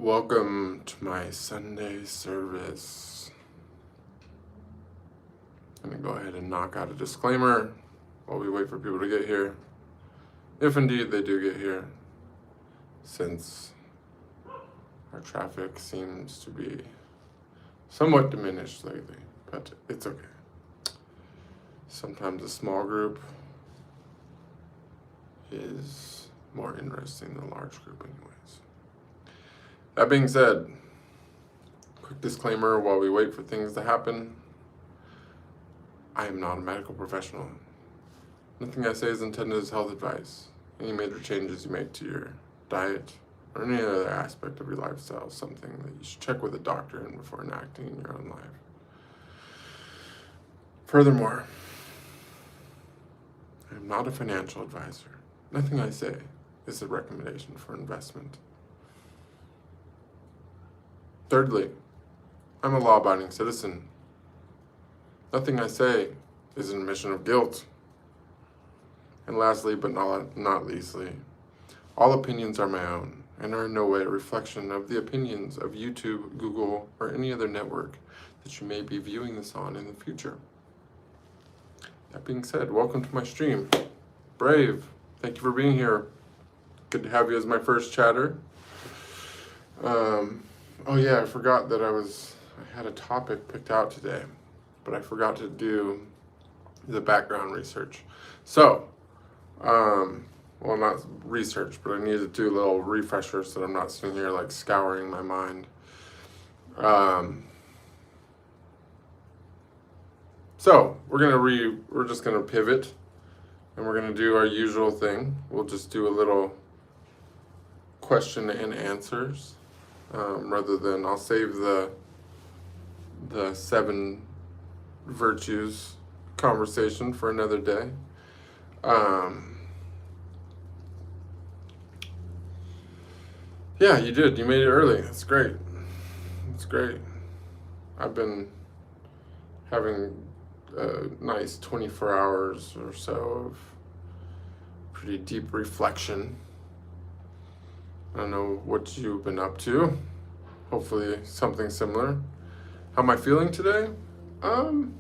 Welcome to my Sunday service. I'm going to go ahead and knock out a disclaimer while we wait for people to get here. If indeed they do get here, since our traffic seems to be somewhat diminished lately, but it's okay. Sometimes a small group is more interesting than a large group anyways. That being said, quick disclaimer while we wait for things to happen. I am not a medical professional. Nothing I say is intended as health advice. Any major changes you make to your diet or any other aspect of your lifestyle is something that you should check with a doctor in before enacting in your own life. Furthermore, I am not a financial advisor. Nothing I say is a recommendation for investment. Thirdly, I'm a law-abiding citizen. Nothing I say is an admission of guilt. And lastly, but not leastly, all opinions are my own and are in no way a reflection of the opinions of YouTube, Google, or any other network that you may be viewing this on in the future. That being said, welcome to my stream. Brave, thank you for being here. Good to have you as my first chatter. Oh yeah, I forgot that I had a topic picked out today, but I forgot to do the background research. So, well, not research, but I needed to do a little refresher so that I'm not sitting here like scouring my mind. So we're just gonna pivot, and we're gonna do our usual thing. We'll just do a little question and answers. Rather than, I'll save the 7 virtues conversation for another day. Yeah, you did. You made it early. That's great. That's great. I've been having a nice 24 hours or so of pretty deep reflection. I don't know what you've been up to. Hopefully something similar. How am I feeling today? I'm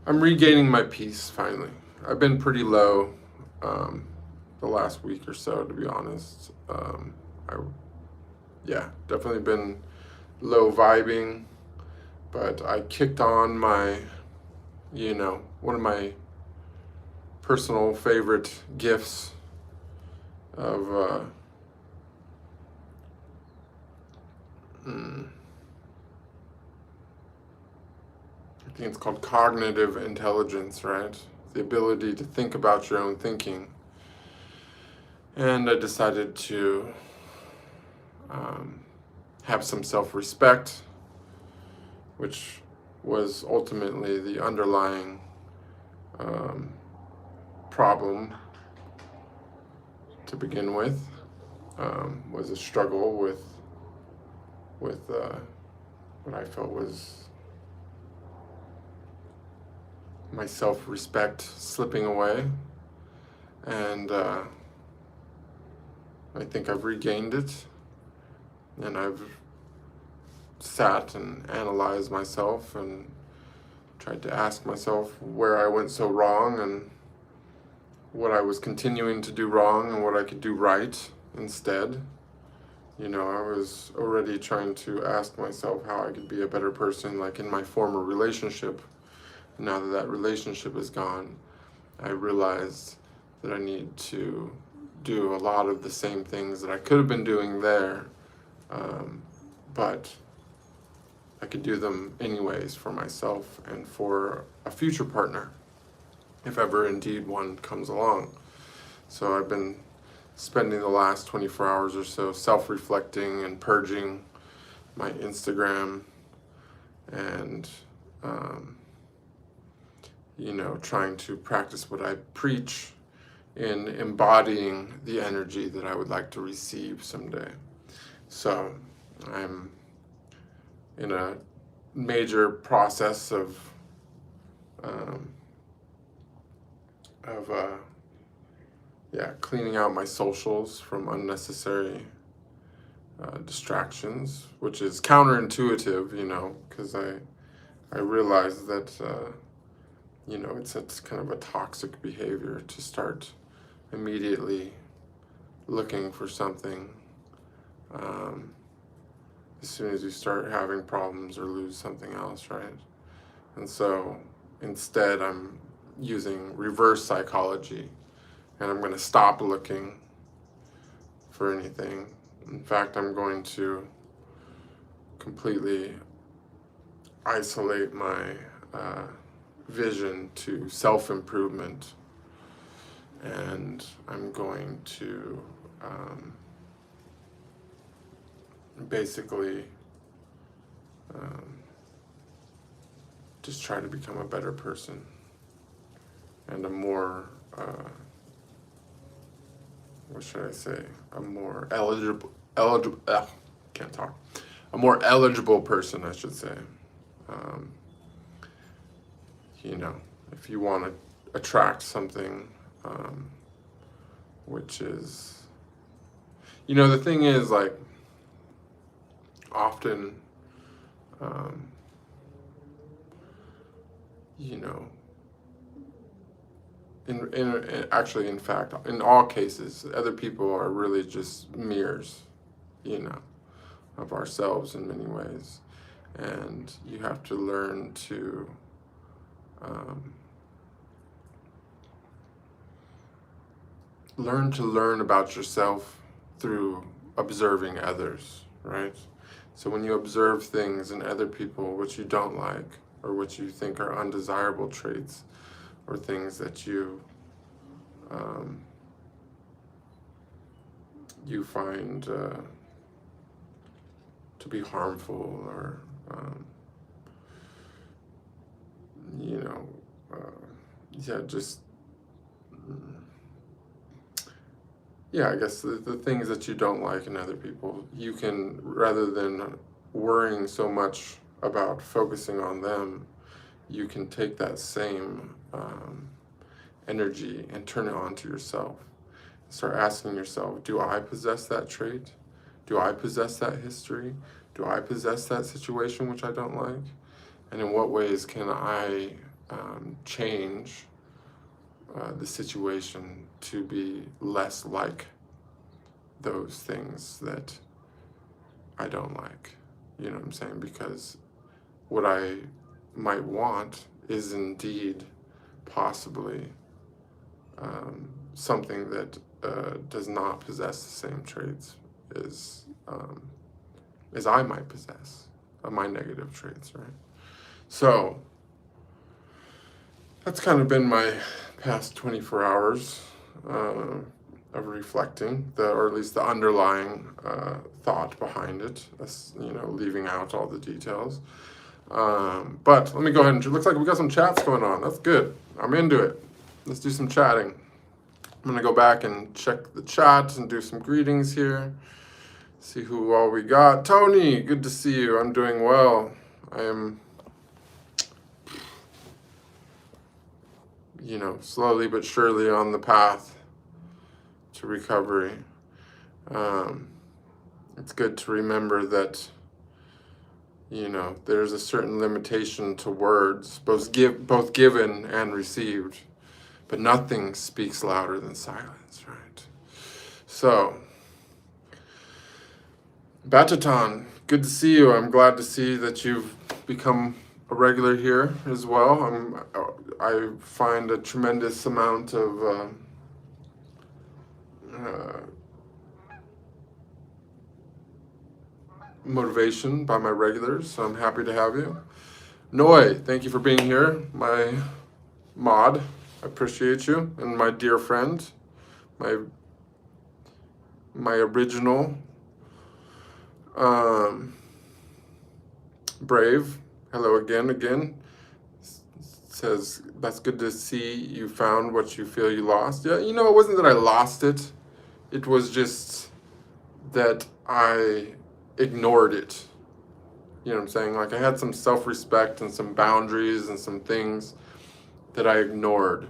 regaining my peace finally. I've been pretty low the last week or so, to be honest. Definitely been low vibing, but I kicked on my, one of my personal favorite gifts of I think it's called cognitive intelligence, right? The ability to think about your own thinking. And I decided to have some self-respect, which was ultimately the underlying problem to begin with, was a struggle with what I felt was my self-respect slipping away, and I think I've regained it, and I've sat and analyzed myself and tried to ask myself where I went so wrong and what I was continuing to do wrong and what I could do right instead. I was already trying to ask myself how I could be a better person, like in my former relationship. Now that that relationship is gone, I realized that I need to do a lot of the same things that I could have been doing there, but I could do them anyways for myself and for a future partner, if ever indeed one comes along. So I've been spending the last 24 hours or so self-reflecting and purging my Instagram and, trying to practice what I preach in embodying the energy that I would like to receive someday. So I'm in a major process of cleaning out my socials from unnecessary distractions, which is counterintuitive, because I realize that, it's kind of a toxic behavior to start immediately looking for something as soon as you start having problems or lose something else, right? And so instead I'm using reverse psychology, and I'm going to stop looking for anything. In fact, I'm going to completely isolate my vision to self-improvement, and I'm going to basically just try to become a better person and a more what should I say? A more a more eligible person, I should say. If you want to attract something, which is, the thing is, like, often, in fact, in all cases, other people are really just mirrors, of ourselves in many ways. And you have to learn to learn about yourself through observing others, right? So when you observe things in other people which you don't like, or which you think are undesirable traits, or things that you find to be harmful, or I guess the things that you don't like in other people, you can, rather than worrying so much about focusing on them, you can take that same energy and turn it on to yourself. Start asking yourself, do I possess that trait? Do I possess that history? Do I possess that situation which I don't like? And in what ways can I change the situation to be less like those things that I don't like? You know what I'm saying? Because what I might want is indeed possibly something that does not possess the same traits as I might possess, my negative traits, right? So that's kind of been my past 24 hours of reflecting, or at least the underlying thought behind it, leaving out all the details. But let me go ahead and, it looks like we got some chats going on. That's good. I'm into it. Let's do some chatting. I'm gonna go back and check the chat and do some greetings here. See who all we got. Tony, good to see you. I'm doing well. I am, slowly but surely on the path to recovery. It's good to remember that, there's a certain limitation to words, both given and received, but nothing speaks louder than silence, right? So, Bataton, good to see you. I'm glad to see that you've become a regular here as well. I find a tremendous amount of motivation by my regulars, so I'm happy to have you. Noi, thank you for being here, my mod. I appreciate you, and my dear friend, my original Brave. Hello again. Says, that's good to see you found what you feel you lost. Yeah, it wasn't that I lost it. It was just that I ignored it. You know what I'm saying? Like, I had some self-respect and some boundaries and some things that I ignored,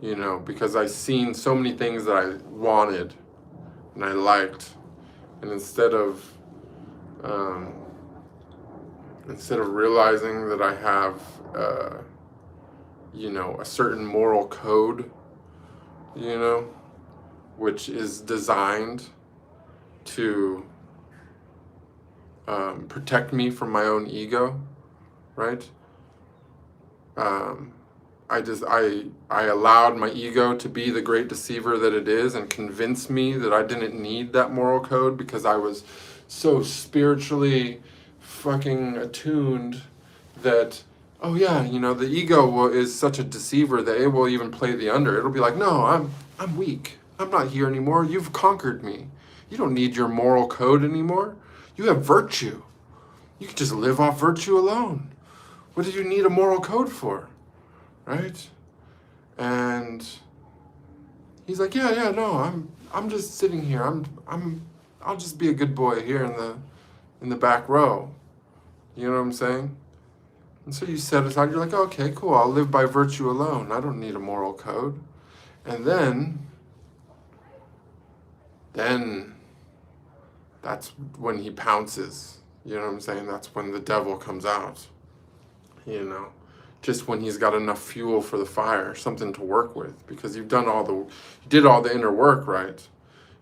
because I seen so many things that I wanted and I liked, and instead of realizing that I have a certain moral code, which is designed to protect me from my own ego, right? I allowed my ego to be the great deceiver that it is and convince me that I didn't need that moral code because I was so spiritually fucking attuned that, oh yeah, the ego is such a deceiver that it will even play the under. It'll be like, no, I'm weak. I'm not here anymore. You've conquered me. You don't need your moral code anymore. You have virtue. You can just live off virtue alone. What do you need a moral code for? Right? And he's like, yeah, no, I'm just sitting here. I'll just be a good boy here in the back row. You know what I'm saying? And so you set aside, you're like, okay, cool, I'll live by virtue alone. I don't need a moral code. And then that's when he pounces. You know what I'm saying? That's when the devil comes out. Just when he's got enough fuel for the fire, something to work with, because you did all the inner work, right?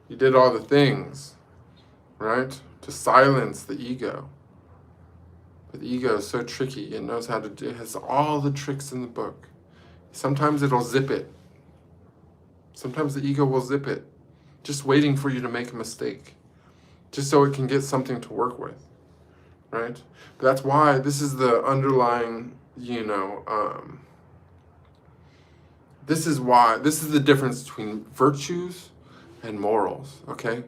You did all the things, right? To silence the ego. But the ego is so tricky. It knows how to it has all the tricks in the book. Sometimes it'll zip it. Sometimes the ego will zip it, just waiting for you to make a mistake, just so it can get something to work with, right? But that's why this is the underlying, this is the difference between virtues and morals, okay?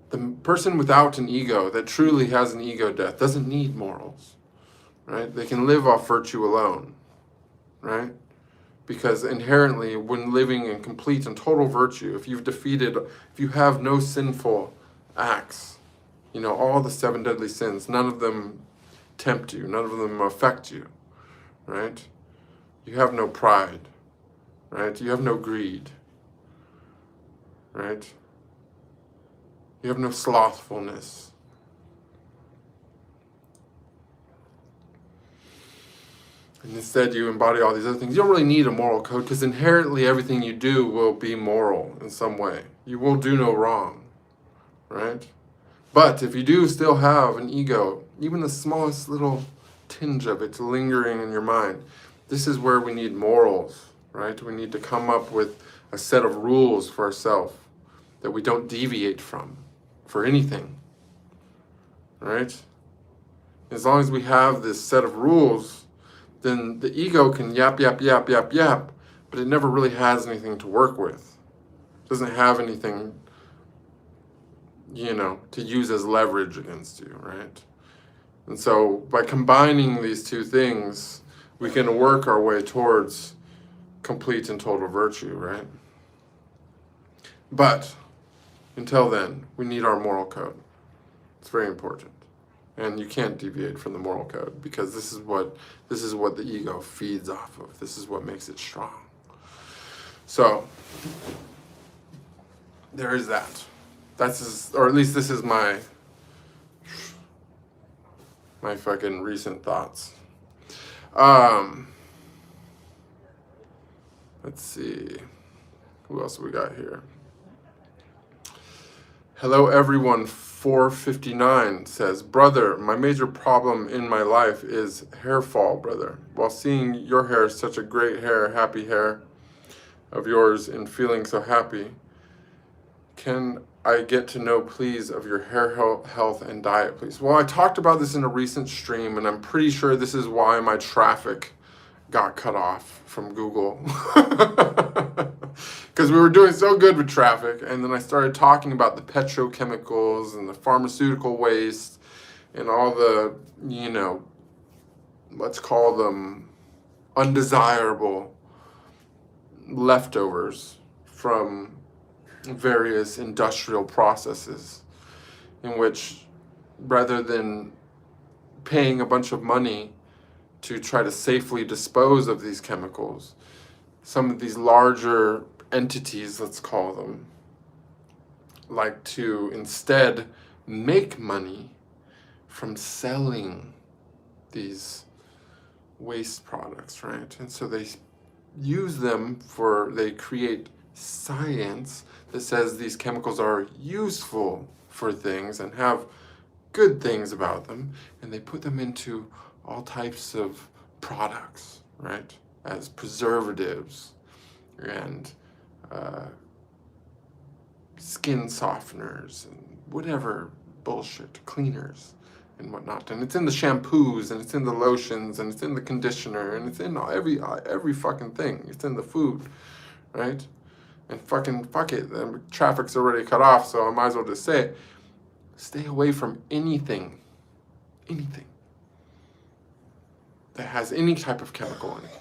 The person without an ego, that truly has an ego death, doesn't need morals, right? They can live off virtue alone, right? Because inherently, when living in complete and total virtue, if you have no sinful acts, all the 7 deadly sins, none of them tempt you, none of them affect you, right? You have no pride, right? You have no greed, right? You have no slothfulness. And instead you embody all these other things. You don't really need a moral code because inherently everything you do will be moral in some way. You will do no wrong, right? But if you do still have an ego, even the smallest little tinge of it lingering in your mind, this is where we need morals, right? We need to come up with a set of rules for ourselves that we don't deviate from for anything, right? As long as we have this set of rules, then the ego can yap, but it never really has anything to work with. It doesn't have anything, to use as leverage against you, right? And so by combining these two things, we can work our way towards complete and total virtue, right? But until then, we need our moral code. It's very important. And you can't deviate from the moral code because this is what the ego feeds off of. This is what makes it strong. So there is that. Or at least this is my fucking recent thoughts. Let's see. Who else we got here? Hello everyone, 459 says, brother, my major problem in my life is hair fall, brother. While seeing your hair, such a great hair, happy hair of yours, and feeling so happy, can I get to know, please, of your hair health and diet, please? Well, I talked about this in a recent stream, and I'm pretty sure this is why my traffic got cut off from Google. Because we were doing so good with traffic, and then I started talking about the petrochemicals and the pharmaceutical waste and all the, let's call them undesirable leftovers from various industrial processes, in which rather than paying a bunch of money to try to safely dispose of these chemicals. Some of these larger entities, let's call them, like to instead make money from selling these waste products, right? And so they use them they create science that says these chemicals are useful for things and have good things about them, and they put them into all types of products, right? As preservatives and skin softeners and whatever bullshit, cleaners and whatnot. And it's in the shampoos, and it's in the lotions, and it's in the conditioner, and it's in every fucking thing. It's in the food, right? And fucking fuck it, the traffic's already cut off, so I might as well just say it. Stay away from anything that has any type of chemical in it.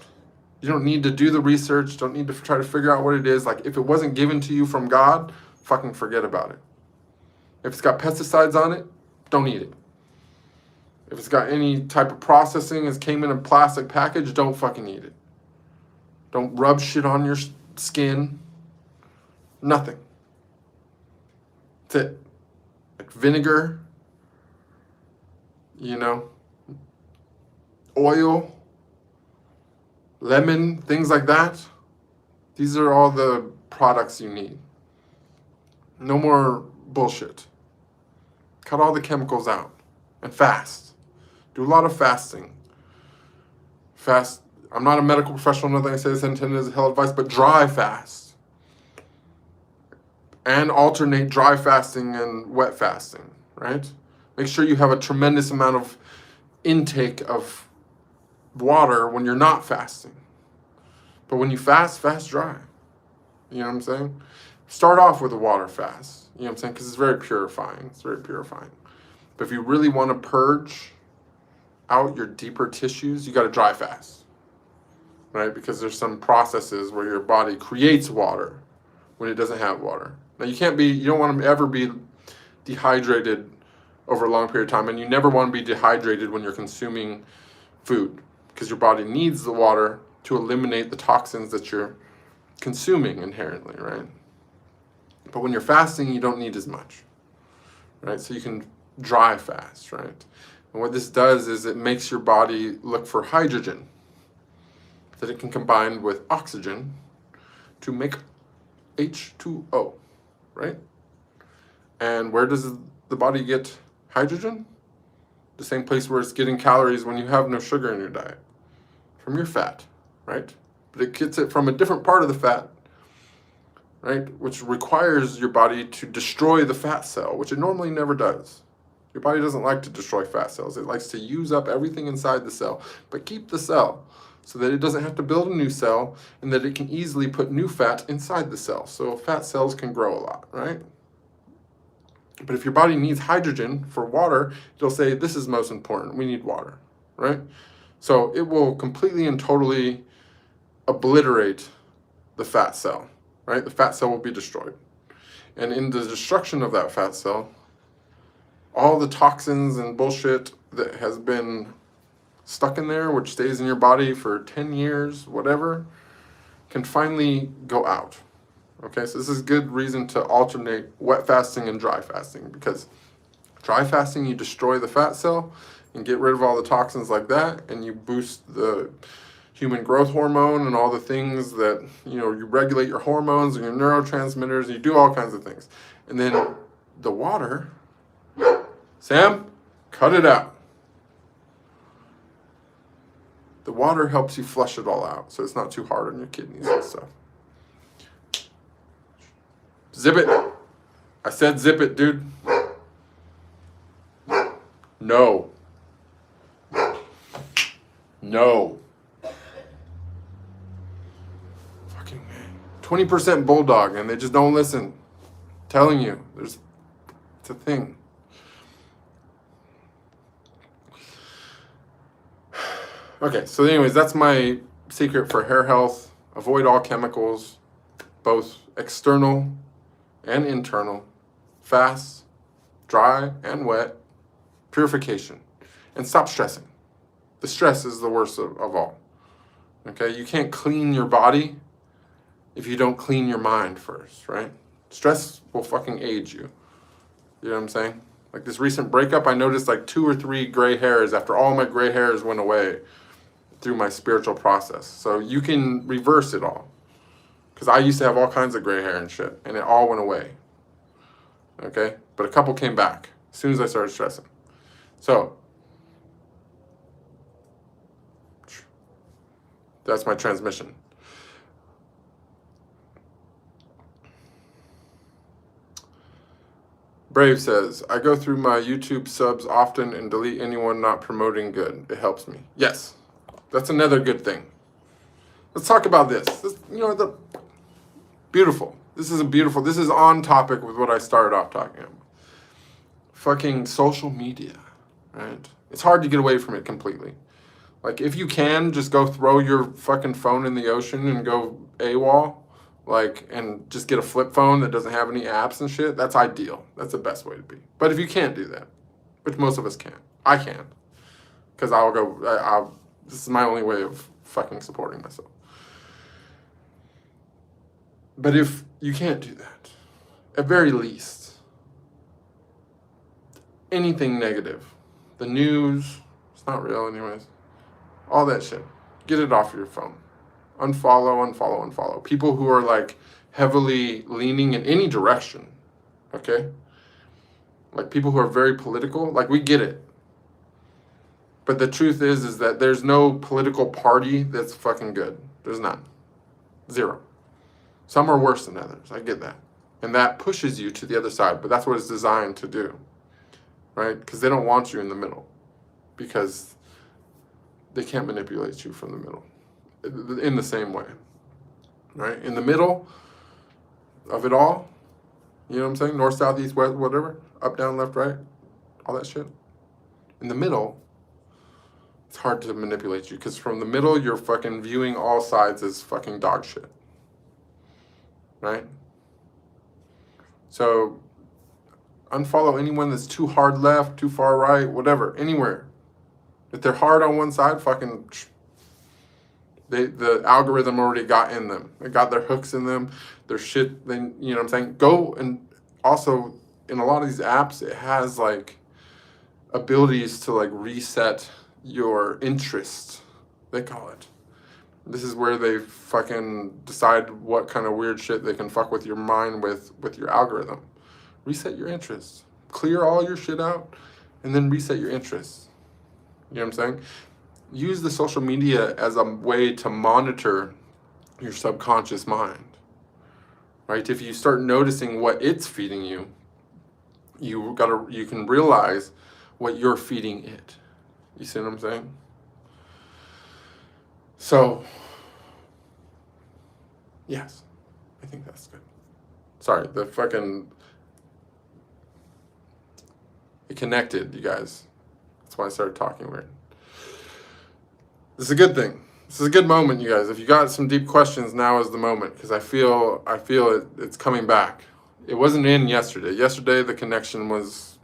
You don't need to do the research, don't need to try to figure out what it is. Like, if it wasn't given to you from God, fucking forget about it. If it's got pesticides on it, don't eat it. If it's got any type of processing, it came in a plastic package, don't fucking eat it. Don't rub shit on your skin. Nothing. That's it. Like vinegar, oil, lemon, things like that. These are all the products you need. No more bullshit. Cut all the chemicals out and fast. Do a lot of fasting. Fast. I'm not a medical professional, nothing I say is intended as hell advice, but dry fast. And alternate dry fasting and wet fasting, right? Make sure you have a tremendous amount of intake of water when you're not fasting. But when you fast dry. You know what I'm saying? Start off with a water fast. You know what I'm saying? Because it's very purifying. It's very purifying. But if you really want to purge out your deeper tissues, you got to dry fast. Right? Because there's some processes where your body creates water when it doesn't have water. Now you don't want to ever be dehydrated over a long period of time, and you never want to be dehydrated when you're consuming food, because your body needs the water to eliminate the toxins that you're consuming inherently, right? But when you're fasting, you don't need as much, right? So you can dry fast, right? And what this does is it makes your body look for hydrogen that it can combine with oxygen to make H2O, right? And where does the body get hydrogen? The same place where it's getting calories when you have no sugar in your diet. From your fat, right? But it gets it from a different part of the fat, right? Which requires your body to destroy the fat cell, which it normally never does. Your body doesn't like to destroy fat cells. It likes to use up everything inside the cell, but keep the cell, so that it doesn't have to build a new cell, and that it can easily put new fat inside the cell. So fat cells can grow a lot, right? But if your body needs hydrogen for water, it'll say, this is most important, we need water, right? So it will completely and totally obliterate the fat cell, right? The fat cell will be destroyed. And in the destruction of that fat cell, all the toxins and bullshit that has been stuck in there, which stays in your body for 10 years, whatever, can finally go out. Okay, so this is good reason to alternate wet fasting and dry fasting, because dry fasting, you destroy the fat cell and get rid of all the toxins like that, and you boost the human growth hormone and all the things that, you regulate your hormones and your neurotransmitters, and you do all kinds of things. And then the water, Sam, cut it out. The water helps you flush it all out, so it's not too hard on your kidneys and stuff. Zip it. I said zip it, dude. No. No. Fucking 20% bulldog, and they just don't listen. I'm telling you, it's a thing. Okay, so anyways, that's my secret for hair health. Avoid all chemicals, both external and internal. Fast, dry and wet. Purification. And stop stressing. The stress is the worst of all. Okay, you can't clean your body if you don't clean your mind first, right? Stress will fucking age you. You know what I'm saying? Like this recent breakup, I noticed like 2 or 3 gray hairs after all my gray hairs went away through my spiritual process. So you can reverse it all. Because I used to have all kinds of gray hair and shit, and it all went away. Okay? But a couple came back as soon as I started stressing. So, that's my transmission. Brave says, I go through my YouTube subs often and delete anyone not promoting good. It helps me. Yes, that's another good thing. Let's talk about this. Beautiful. This is on topic with what I started off talking about. Fucking social media, right? It's hard to get away from it completely. Like, if you can, just go throw your fucking phone in the ocean and go AWOL, and just get a flip phone that doesn't have any apps and shit, that's ideal. That's the best way to be. But if you can't do that, which most of us can't, I can. Because this is my only way of fucking supporting myself. But if you can't do that, at very least, anything negative, the news, it's not real anyways, all that shit, get it off your phone. Unfollow. People who are like heavily leaning in any direction, okay? Like people who are very political, like we get it. But the truth is that there's no political party that's fucking good. There's none. Zero. Some are worse than others. I get that. And that pushes you to the other side, but that's what it's designed to do, right? Because they don't want you in the middle. Because they can't manipulate you from the middle in the same way, right? In the middle of it all, you know what I'm saying? North, south, east, west, whatever, up, down, left, right, all that shit. In the middle, it's hard to manipulate you because from the middle, you're fucking viewing all sides as fucking dog shit, right? So unfollow anyone that's too hard left, too far right, whatever, anywhere. If they're hard on one side, fucking, the algorithm already got in them. It got their hooks in them, their shit, then, you know what I'm saying? Go, and also, in a lot of these apps, it has, like, abilities to, like, reset your interest, they call it. This is where they fucking decide what kind of weird shit they can fuck with your mind with your algorithm. Reset your interests. Clear all your shit out, and then reset your interests. You know what I'm saying? Use the social media as a way to monitor your subconscious mind, right? If you start noticing what it's feeding you, you can realize what you're feeding it. You see what I'm saying? So, yes, I think that's good. Sorry, it connected, you guys. That's why I started talking weird. This is a good thing. This is a good moment, you guys. If you got some deep questions, now is the moment, because I feel it's coming back. It wasn't in yesterday. Yesterday, the connection was,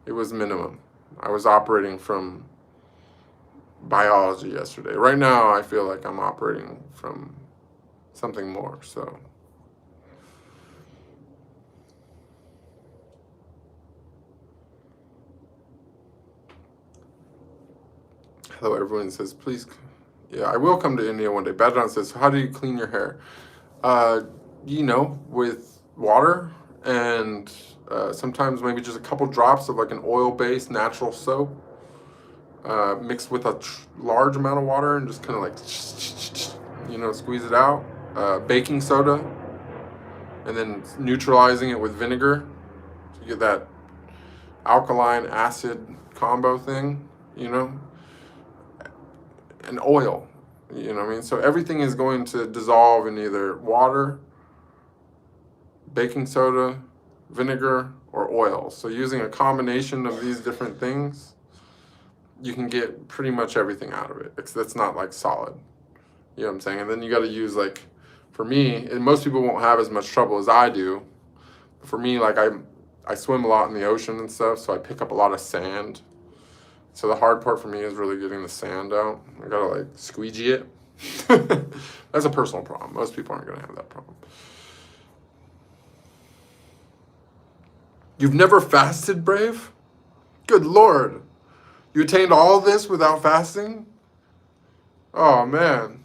it was minimum. I was operating from biology yesterday. Right now, I feel like I'm operating from something more, so. Hello, everyone says, please. Yeah, I will come to India one day. Badron says, how do you clean your hair? With water and sometimes maybe just a couple drops of like an oil-based natural soap mixed with a large amount of water and just kind of like, squeeze it out. Baking soda and then neutralizing it with vinegar to get that alkaline acid combo thing, and oil, you know what I mean? So everything is going to dissolve in either water, baking soda, vinegar, or oil. So using a combination of these different things, you can get pretty much everything out of it. That's not like solid, you know what I'm saying? And then you got to use like, for me, and most people won't have as much trouble as I do. For me, like I swim a lot in the ocean and stuff, so I pick up a lot of sand. So the hard part for me is really getting the sand out. I gotta like squeegee it. That's a personal problem. Most people aren't gonna have that problem. You've never fasted, Brave? Good Lord. You attained all this without fasting? Oh man,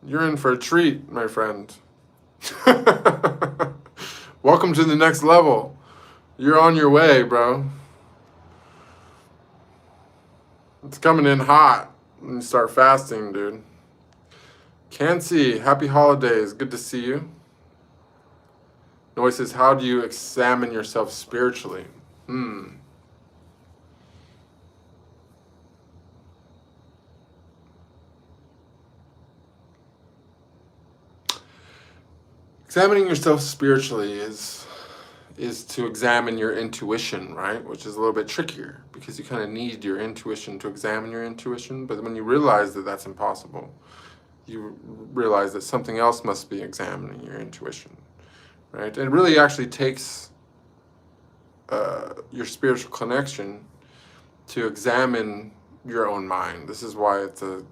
you're in for a treat, my friend. Welcome to the next level. You're on your way, bro. It's coming in hot when you start fasting, dude. Cancy, happy holidays. Good to see you. Noy says, how do you examine yourself spiritually? Examining yourself spiritually is to examine your intuition, right? Which is a little bit trickier because you kind of need your intuition to examine your intuition. But when you realize that that's impossible, you realize that something else must be examining your intuition, right? It really actually takes your spiritual connection to examine your own mind. This is why it's a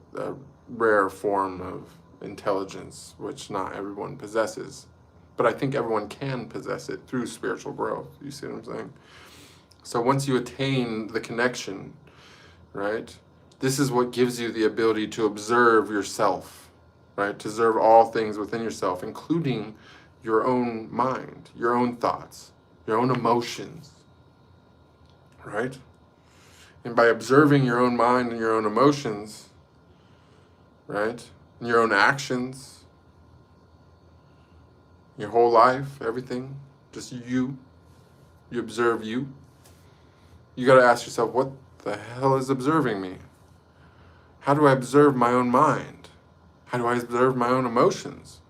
rare form of intelligence, which not everyone possesses. But I think everyone can possess it through spiritual growth. You see what I'm saying? So once you attain the connection, right, this is what gives you the ability to observe yourself, right? To observe all things within yourself, including your own mind, your own thoughts, your own emotions, right? And by observing your own mind and your own emotions, right, and your own actions, your whole life, everything, just you observe you. You got to ask yourself, what the hell is observing me? How do I observe my own mind? How do I observe my own emotions?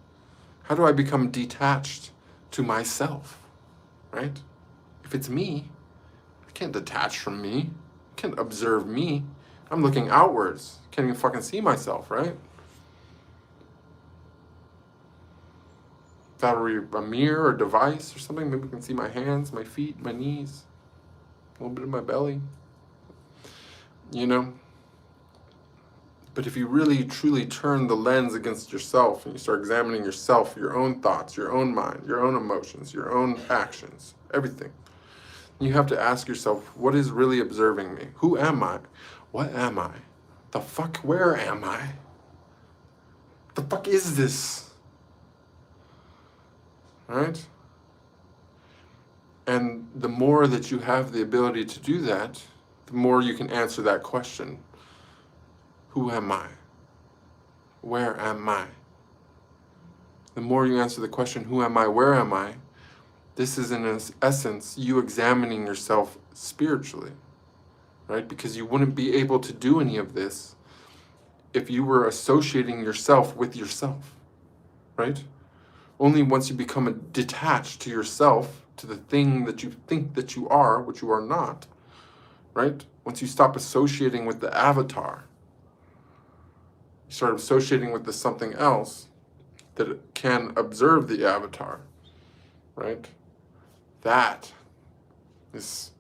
How do I become detached to myself, right? If it's me, I can't detach from me. I can't observe me. I'm looking outwards. Can't even fucking see myself, right? If that were a mirror or device or something, maybe we can see my hands, my feet, my knees, a little bit of my belly, you know? But if you really, truly turn the lens against yourself and you start examining yourself, your own thoughts, your own mind, your own emotions, your own actions, everything, you have to ask yourself, what is really observing me? Who am I? What am I? The fuck, where am I? The fuck is this? Right? And the more that you have the ability to do that, the more you can answer that question. Who am I? Where am I? The more you answer the question, who am I? Where am I? This is in essence you examining yourself spiritually, right? Because you wouldn't be able to do any of this if you were associating yourself with yourself, right? Only once you become detached to yourself, to the thing that you think that you are, which you are not, right? Once you stop associating with the avatar, you start associating with the something else that can observe the avatar, right? That is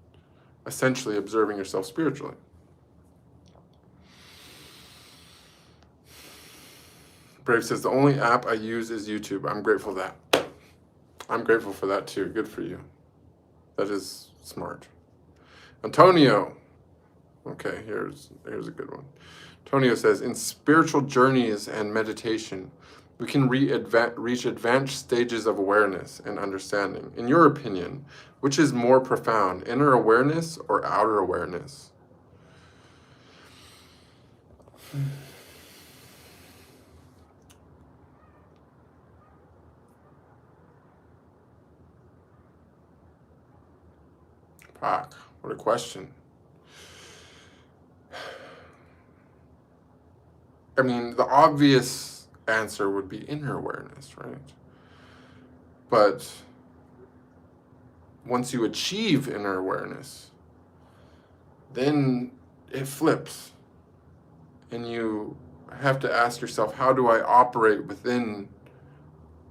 essentially observing yourself spiritually. Brave says, the only app I use is YouTube. I'm grateful for that. I'm grateful for that too. Good for you. That is smart. Antonio. Okay, here's a good one. Antonio says, in spiritual journeys and meditation, we can reach advanced stages of awareness and understanding. In your opinion, which is more profound, inner awareness or outer awareness? Fuck, what a question. I mean, the obvious answer would be inner awareness, right? But once you achieve inner awareness, then it flips. And you have to ask yourself, how do I operate within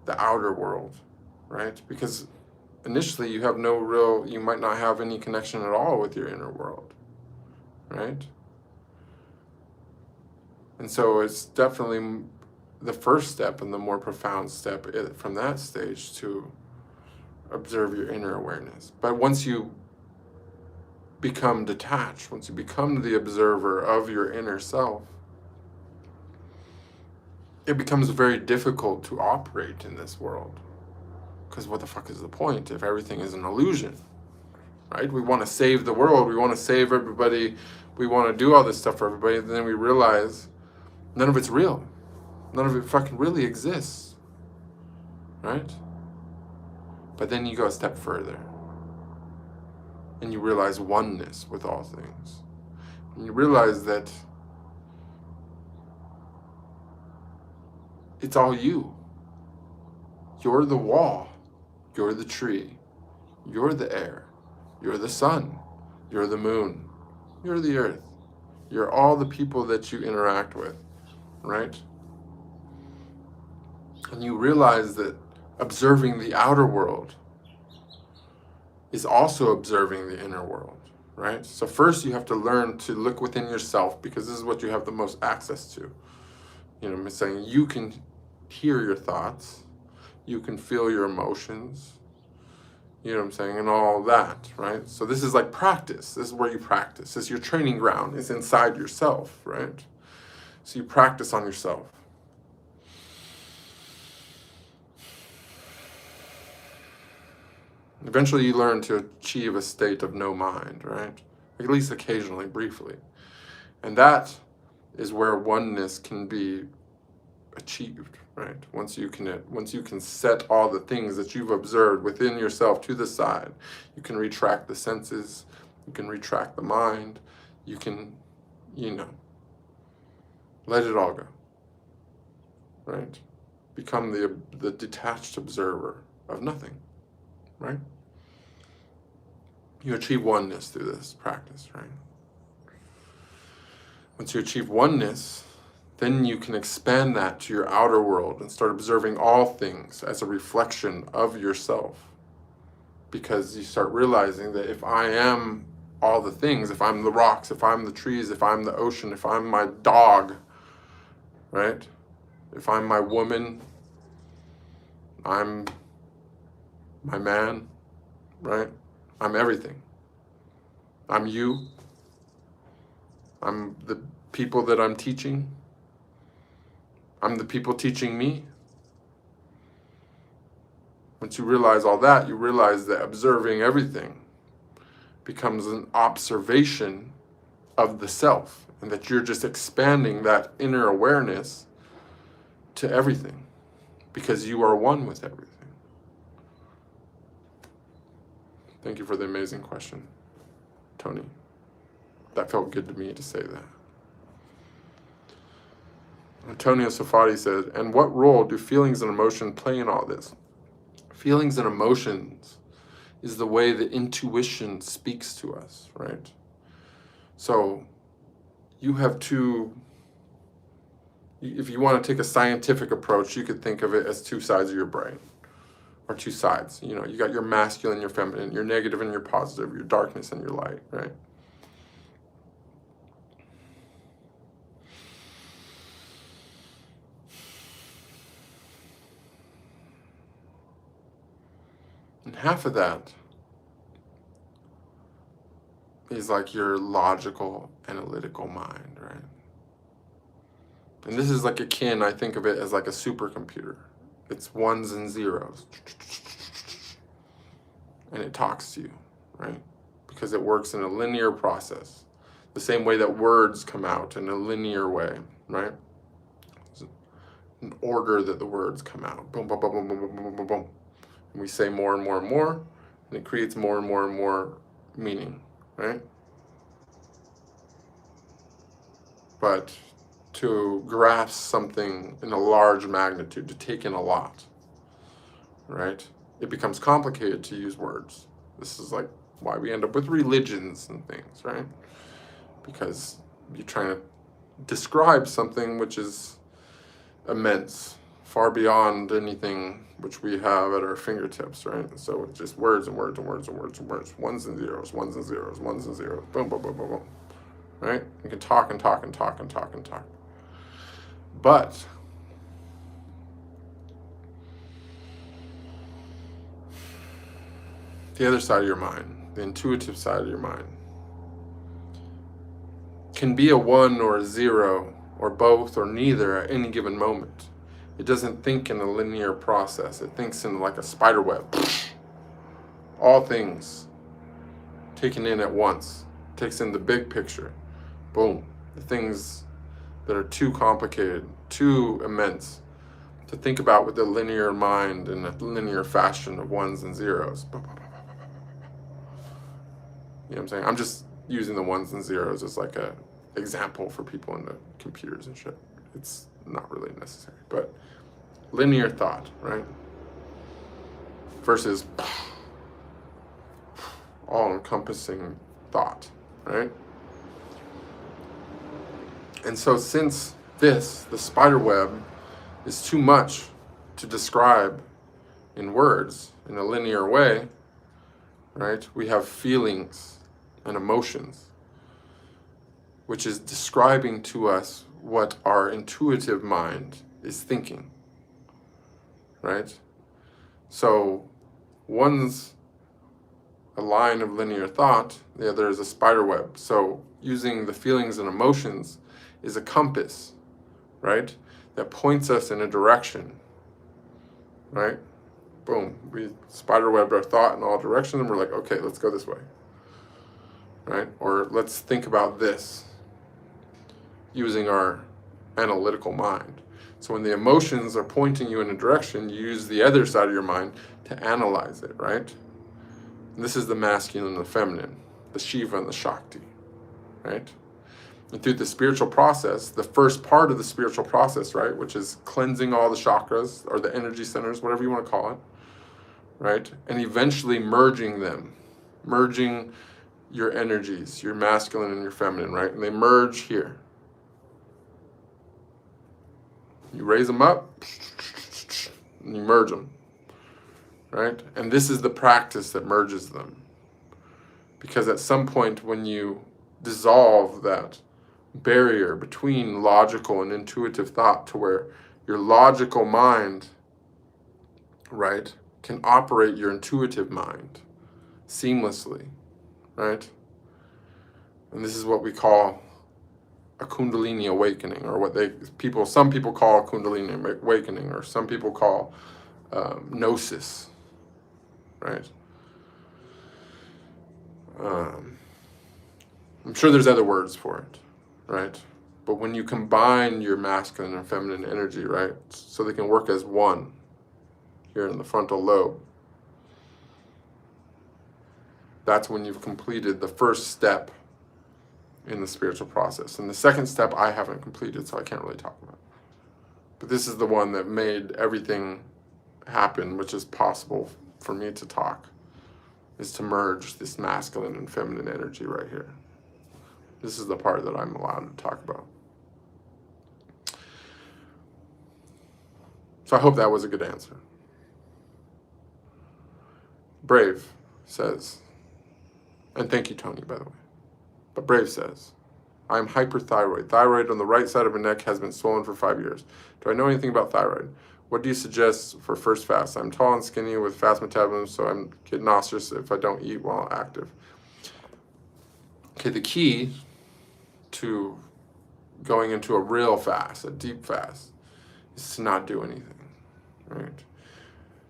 the outer world, right? Because initially you might not have any connection at all with your inner world, right? And so it's definitely the first step and the more profound step from that stage to observe your inner awareness. But once you become detached, once you become the observer of your inner self, it becomes very difficult to operate in this world. Because what the fuck is the point if everything is an illusion, right? We want to save the world, we want to save everybody, we want to do all this stuff for everybody, and then we realize none of it's real. None of it fucking really exists, right? But then you go a step further, and you realize oneness with all things. And you realize that it's all you. You're the wall. You're the tree. You're the air. You're the sun. You're the moon. You're the earth. You're all the people that you interact with, right? And you realize that observing the outer world is also observing the inner world, right? So first you have to learn to look within yourself, because this is what you have the most access to. You know, I'm saying you can hear your thoughts, you can feel your emotions, you know what I'm saying, and all that, right? So this is like practice. This is where you practice. This is your training ground. It's inside yourself, right? So you practice on yourself. Eventually you learn to achieve a state of no mind, right? At least occasionally, briefly. And that is where oneness can be achieved, right? Once you can set all the things that you've observed within yourself to the side, you can retract the senses, you can retract the mind, you can, let it all go, right? Become the detached observer of nothing. Right? You achieve oneness through this practice, right? Once you achieve oneness, then you can expand that to your outer world and start observing all things as a reflection of yourself. Because you start realizing that if I am all the things, if I'm the rocks, if I'm the trees, if I'm the ocean, if I'm my dog, right? If I'm my woman, I'm my man, right? I'm everything. I'm you. I'm the people that I'm teaching. I'm the people teaching me. Once you realize all that, you realize that observing everything becomes an observation of the self, and that you're just expanding that inner awareness to everything, because you are one with everything. Thank you for the amazing question, Tony. That felt good to me to say that. Antonio Safadi said, and what role do feelings and emotion play in all this? Feelings and emotions is the way the intuition speaks to us, right? So you have if you want to take a scientific approach, you could think of it as two sides of your brain. Or two sides, you got your masculine, your feminine, your negative and your positive, your darkness and your light, right? And half of that is like your logical, analytical mind, right? And this is like akin, I think of it as like a supercomputer. It's ones and zeros. And it talks to you, right? Because it works in a linear process. The same way that words come out in a linear way, right? There's an order that the words come out. Boom, boom, boom, boom, boom, boom, boom, boom, boom. And we say more and more and more, and it creates more and more and more meaning, right? But to grasp something in a large magnitude, to take in a lot, right? It becomes complicated to use words. This is like why we end up with religions and things, right? Because you're trying to describe something which is immense, far beyond anything which we have at our fingertips, right? So it's just words and words and words and words and words, ones and zeros, ones and zeros, ones and zeros, boom, boom, boom, boom, boom, right? You can talk and talk and talk and talk and talk. But the other side of your mind, the intuitive side of your mind, can be a 1 or a 0 or both or neither at any given moment. It doesn't think in a linear process. It thinks in like a spider web. All things taken in at once. Takes in the big picture. Boom. The things that are too complicated, too immense to think about with a linear mind in a linear fashion of 1s and 0s. You know what I'm saying? I'm just using the 1s and 0s as like a example for people into computers and shit. It's not really necessary, but linear thought, right? Versus all-encompassing thought, right? And so since the spider web, is too much to describe in words in a linear way, right? We have feelings and emotions, which is describing to us what our intuitive mind is thinking, right? So one's a line of linear thought, the other is a spider web. So using the feelings and emotions is a compass, right? That points us in a direction, right? Boom, we spiderwebbed our thought in all directions and we're like, okay, let's go this way, right? Or let's think about this using our analytical mind. So when the emotions are pointing you in a direction, you use the other side of your mind to analyze it, right? And this is the masculine and the feminine, the Shiva and the Shakti, right? And through the spiritual process, the first part of the spiritual process, right, which is cleansing all the chakras or the energy centers, whatever you want to call it, right? And eventually merging them, merging your energies, your masculine and your feminine, right? And they merge here. You raise them up, and you merge them, right? And this is the practice that merges them. Because at some point when you dissolve that barrier between logical and intuitive thought to where your logical mind, right, can operate your intuitive mind seamlessly, right? And this is what we call a Kundalini awakening, or what some people call a Kundalini awakening, or some people call gnosis, right? I'm sure there's other words for it, right? But when you combine your masculine and feminine energy, right, so they can work as one here in the frontal lobe, that's when you've completed the first step in the spiritual process. And the second step I haven't completed, so I can't really talk about. But this is the one that made everything happen, which is possible for me to talk, is to merge this masculine and feminine energy right here. This is the part that I'm allowed to talk about. So I hope that was a good answer. Brave says, and thank you, Tony, by the way. But Brave says, I'm hyperthyroid. Thyroid on the right side of my neck has been swollen for 5 years. Do I know anything about thyroid? What do you suggest for first fast? I'm tall and skinny with fast metabolism, so I'm get nauseous if I don't eat while active. Okay, the key to going into a real fast, a deep fast, is to not do anything, right?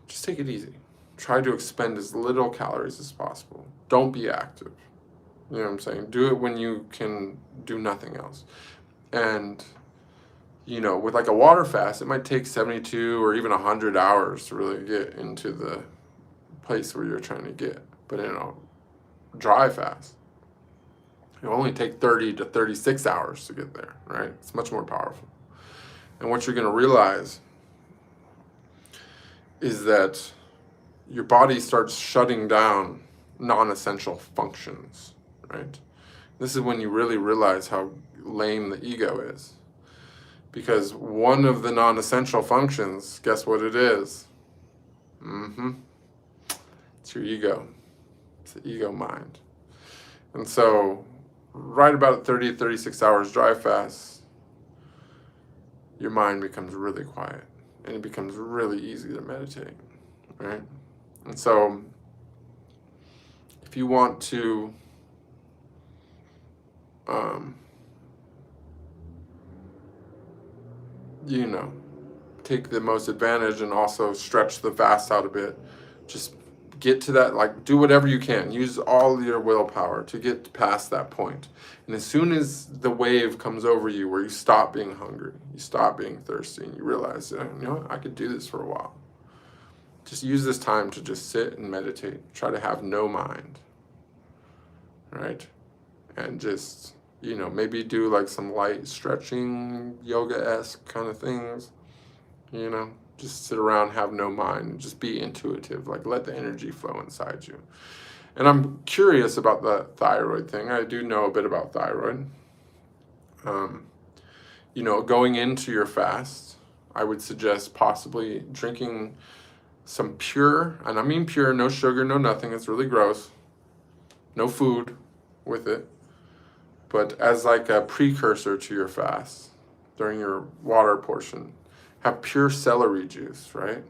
Just take it easy. Try to expend as little calories as possible. Don't be active. You know what I'm saying? Do it when you can do nothing else. And, you know, with like a water fast, it might take 72 or even 100 hours to really get into the place where you're trying to get. But in a dry fast, it'll only take 30 to 36 hours to get there, right? It's much more powerful. And what you're going to realize is that your body starts shutting down non-essential functions, right? This is when you really realize how lame the ego is. Because one of the non-essential functions, guess what it is? It's your ego. It's the ego mind. And so, right about 30 to 36 hours dry fast, your mind becomes really quiet and it becomes really easy to meditate, right? And so if you want to take the most advantage and also stretch the fast out a bit, just get to that, like, do whatever you can. Use all your willpower to get past that point. And as soon as the wave comes over you where you stop being hungry, you stop being thirsty, and you realize, you know what, I could do this for a while. Just use this time to just sit and meditate. Try to have no mind, right? And just, maybe do like some light stretching, yoga-esque kind of things. Just sit around, have no mind, just be intuitive, like let the energy flow inside you. And I'm curious about the thyroid thing. I do know a bit about thyroid. Going into your fast, I would suggest possibly drinking some pure, and I mean pure, no sugar, no nothing, it's really gross, no food with it, but as like a precursor to your fast, during your water portion, have pure celery juice, right?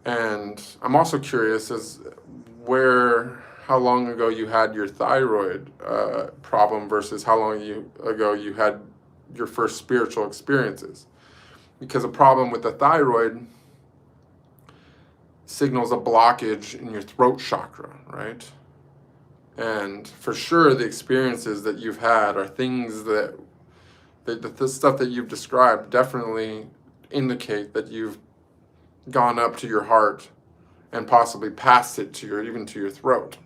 And I'm also curious as how long ago you had your thyroid problem versus how long ago you had your first spiritual experiences. Because a problem with the thyroid signals a blockage in your throat chakra, right? And for sure, the experiences that you've had are things that the stuff that you've described definitely indicate that you've gone up to your heart and possibly past it even to your throat.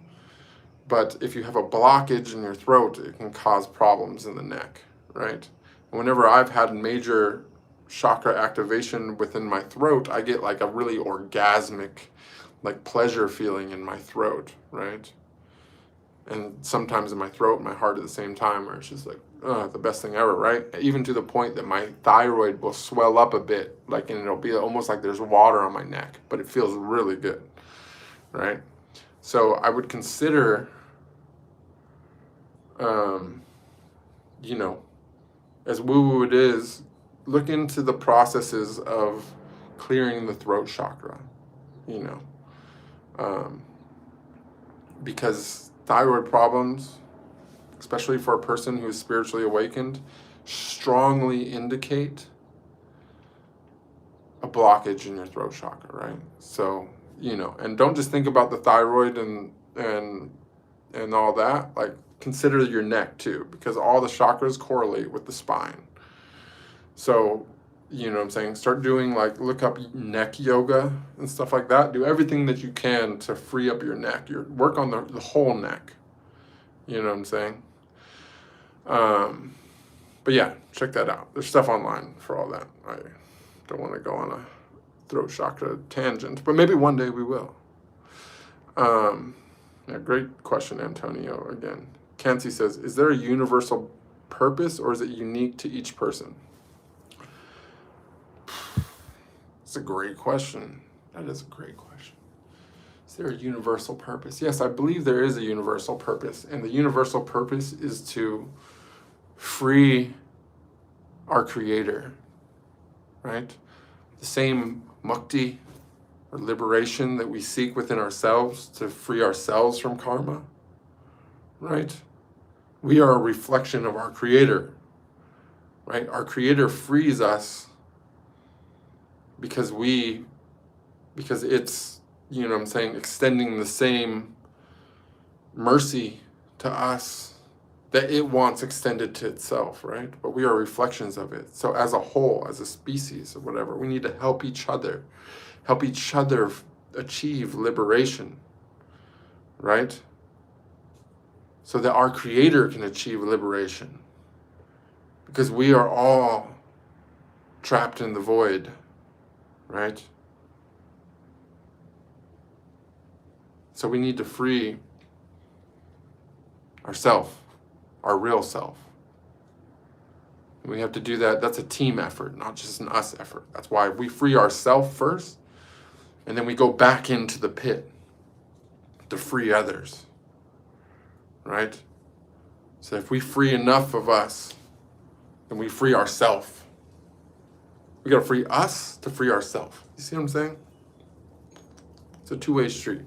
But if you have a blockage in your throat, it can cause problems in the neck, right? And whenever I've had major chakra activation within my throat, I get like a really orgasmic, like pleasure feeling in my throat, right? And sometimes in my throat and my heart at the same time, where it's just like, the best thing ever, right? Even to the point that my thyroid will swell up a bit, and it'll be almost like there's water on my neck, but it feels really good, right? So I would consider, as woo-woo it is, look into the processes of clearing the throat chakra, because thyroid problems, especially for a person who is spiritually awakened, strongly indicate a blockage in your throat chakra, right? So, and don't just think about the thyroid and all that, like consider your neck too, because all the chakras correlate with the spine. So, what I'm saying? Start doing look up neck yoga and stuff like that. Do everything that you can to free up your neck. Work on the whole neck. You know what I'm saying? But yeah, check that out. There's stuff online for all that. I don't want to go on a throat chakra tangent, but maybe one day we will. Yeah, great question, Antonio, again. Kansi says, is there a universal purpose or is it unique to each person? It's a great question. That is a great question. Is there a universal purpose? Yes, I believe there is a universal purpose. And the universal purpose is to free our Creator, right? The same mukti or liberation that we seek within ourselves to free ourselves from karma, right? We are a reflection of our Creator, right? Our Creator frees us because it's, extending the same mercy to us that it wants extended to itself, right? But we are reflections of it. So as a whole, as a species or whatever, we need to help each other achieve liberation, right? So that our Creator can achieve liberation. Because we are all trapped in the void, right? So we need to free ourself, our real self. And we have to do that. That's a team effort, not just an us effort. That's why we free ourselves first, and then we go back into the pit to free others, right? So if we free enough of us, then we free ourselves, We got to free us to free ourselves. You see what I'm saying? It's a two-way street.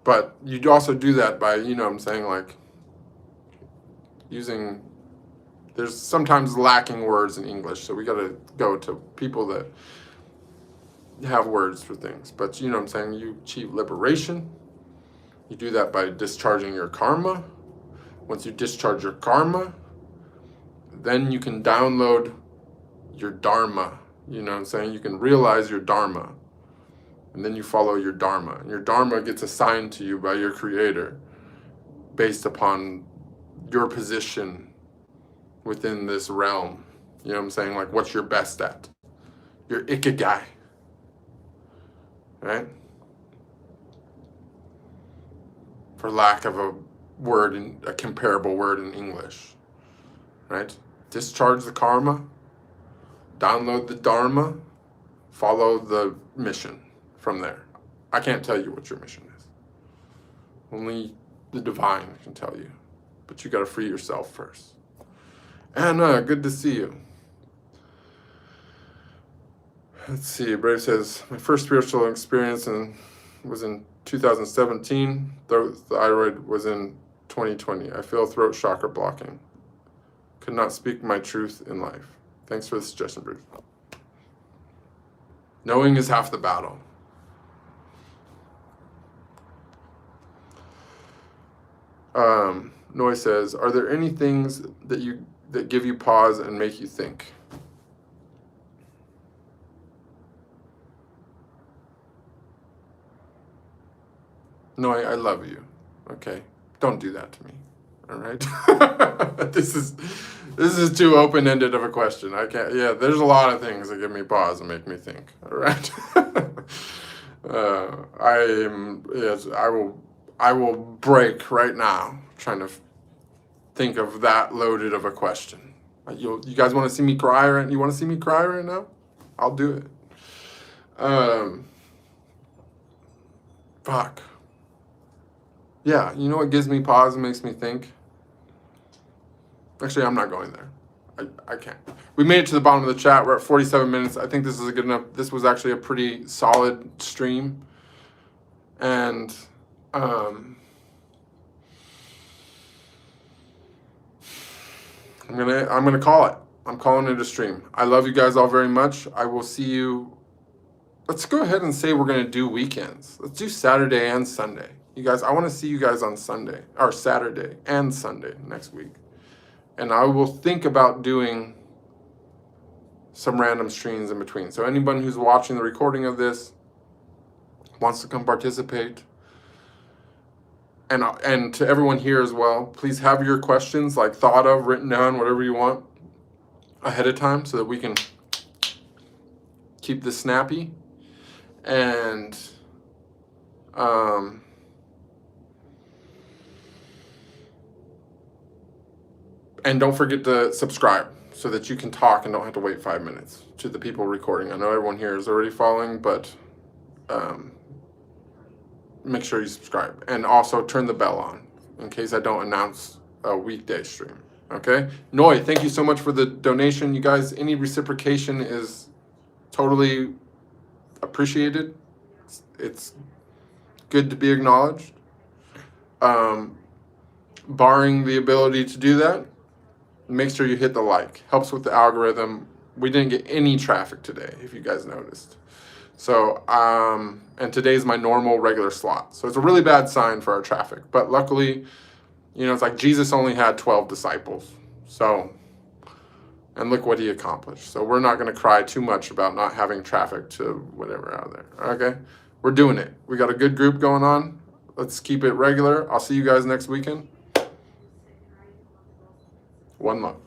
But you also do that by, you know what I'm saying, like using, there's sometimes lacking words in English, so we got to go to people that have words for things. But you know what I'm saying, you achieve liberation. You do that by discharging your karma. Once you discharge your karma, then you can download your Dharma. You know what I'm saying? You can realize your Dharma. And then you follow your Dharma. And your Dharma gets assigned to you by your creator based upon your position within this realm. You know what I'm saying? Like, what's your best at? Your Ikigai. Right? For lack of a word, a comparable word in English. Right? Discharge the karma. Download the Dharma. Follow the mission from there. I can't tell you what your mission is. Only the divine can tell you. But you got to free yourself first. Anna, good to see you. Let's see. Brave says, my first spiritual experience was in 2017. The thyroid was in 2020. I feel throat chakra blocking. Could not speak my truth in life. Thanks for the suggestion, Bruce. Knowing is half the battle. Noy says, are there any things that give you pause and make you think? Noy, I love you. Okay, don't do that to me. All right. This is too open-ended of a question. I can't. Yeah, there's a lot of things that give me pause and make me think. All right. I will break right now trying to think of that loaded of a question. You guys want to see me cry? Right? You want to see me cry right now? I'll do it. Fuck. Yeah, you know what gives me pause and makes me think? Actually, I'm not going there. I can't. We made it to the bottom of the chat. We're at 47 minutes. I think this is a good enough. This was actually a pretty solid stream. And I'm gonna call it. I'm calling it a stream. I love you guys all very much. I will see you. Let's go ahead and say we're gonna do weekends. Let's do Saturday and Sunday. You guys, I want to see you guys on Sunday or Saturday and Sunday next week. And I will think about doing some random streams in between. So anyone who's watching the recording of this wants to come participate, and to everyone here as well, please have your questions like thought of, written down, whatever you want ahead of time so that we can keep this snappy. And don't forget to subscribe so that you can talk and don't have to wait 5 minutes to the people recording. I know everyone here is already following, but make sure you subscribe. And also turn the bell on in case I don't announce a weekday stream. Okay? Noy, thank you so much for the donation. You guys, any reciprocation is totally appreciated. It's good to be acknowledged. Barring the ability to do that, make sure you hit the like. Helps with the algorithm. We didn't get any traffic today, if you guys noticed. So, and today's my normal regular slot. So it's a really bad sign for our traffic. But luckily, you know, it's like Jesus only had 12 disciples. So, and look what he accomplished. So we're not going to cry too much about not having traffic to whatever out there. Okay? We're doing it. We got a good group going on. Let's keep it regular. I'll see you guys next weekend. One love.